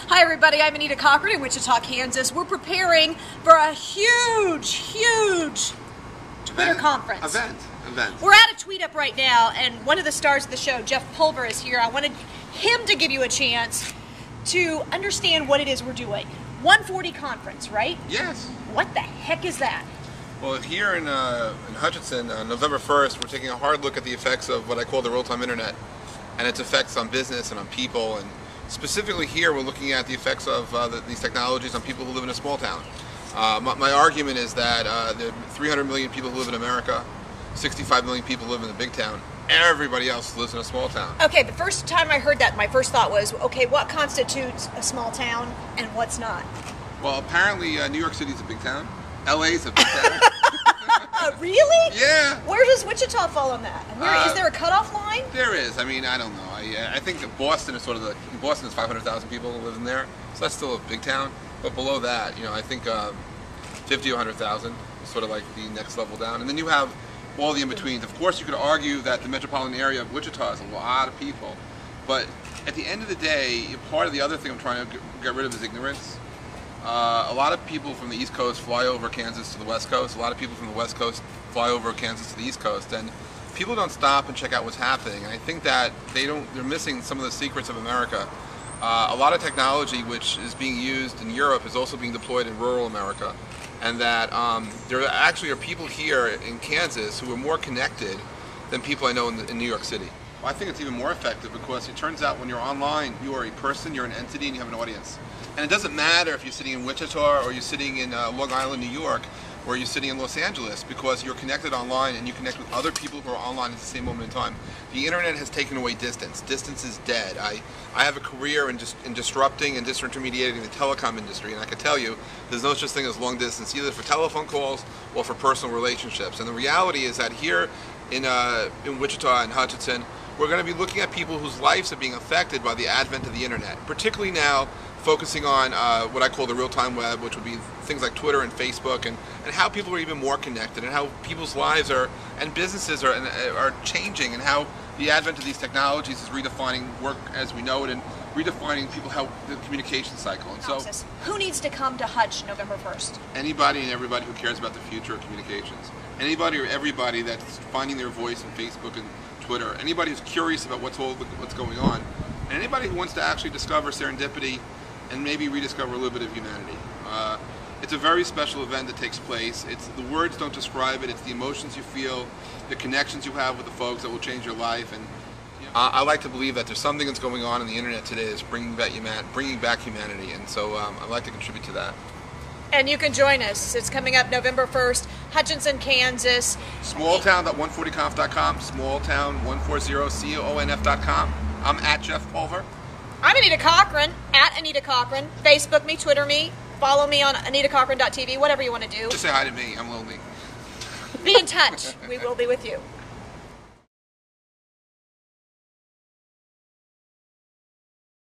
Hi everybody, I'm Anita Cochran in Wichita, Kansas. We're preparing for a huge Twitter conference. Event. We're at a tweet up right now, and one of the stars of the show, Jeff Pulver, is here. I wanted him to give you a chance to understand what it is we're doing. 140 conference, right? Yes. What the heck is that? Well, here in Hutchinson, November 1st, we're taking a hard look at the effects of what I call the real-time internet and its effects on business and on people. And specifically here, we're looking at the effects of these technologies on people who live in a small town. My argument is that there are 300 million people who live in America, 65 million people live in the big town. Everybody else lives in a small town. Okay, the first time I heard that, my first thought was, okay, what constitutes a small town and what's not? Well, apparently New York City's a big town. LA's a big town. Really? Yeah. Where does Wichita fall on that? Is there a cutoff line? There is. I mean, I don't know. I think that Boston is sort of Boston is 500,000 people who live in there, so that's still a big town. But below that, I think 50 or 100,000 is sort of like the next level down. And then you have all the in-betweens. Of course, you could argue that the metropolitan area of Wichita is a lot of people, but at the end of the day, part of the other thing I'm trying to get rid of is ignorance. A lot of people from the East Coast fly over Kansas to the West Coast. A lot of people from the West Coast fly over Kansas to the East Coast, and people don't stop and check out what's happening. And I think that they're missing some of the secrets of America. A lot of technology which is being used in Europe is also being deployed in rural America, and that there actually are people here in Kansas who are more connected than people I know in New York City. Well, I think it's even more effective because it turns out when you're online, you are a person, you're an entity, and you have an audience. And it doesn't matter if you're sitting in Wichita or you're sitting in Long Island, New York, or you're sitting in Los Angeles, because you're connected online and you connect with other people who are online at the same moment in time. The internet has taken away distance. Distance is dead. I have a career in disrupting and disintermediating the telecom industry, and I can tell you there's no such thing as long distance, either for telephone calls or for personal relationships. And the reality is that here in Wichita and Hutchinson, we're going to be looking at people whose lives are being affected by the advent of the internet, particularly now focusing on what I call the real-time web, which would be things like Twitter and Facebook, and how people are even more connected, and how people's lives and businesses are changing, and how the advent of these technologies is redefining work as we know it, and redefining the communication cycle. And so, who needs to come to Hutch November 1st? Anybody and everybody who cares about the future of communications. Anybody or everybody that's finding their voice in Facebook and Twitter. Anybody who's curious about what's going on. And anybody who wants to actually discover serendipity and maybe rediscover a little bit of humanity. It's a very special event that takes place. The words don't describe it. It's the emotions you feel, the connections you have with the folks that will change your life. And I like to believe that there's something that's going on in the internet today that's bringing back humanity, and so I'd like to contribute to that. And you can join us. It's coming up November 1st, Hutchinson, Kansas. Smalltown.140conf.com, smalltown140conf.com. I'm at Jeff Pulver. I'm Anita Cochran, at Anita Cochran. Facebook me, Twitter me, follow me on AnitaCochran.tv, whatever you want to do. Just say hi to me. I'm lonely. Be in touch. We will be with you.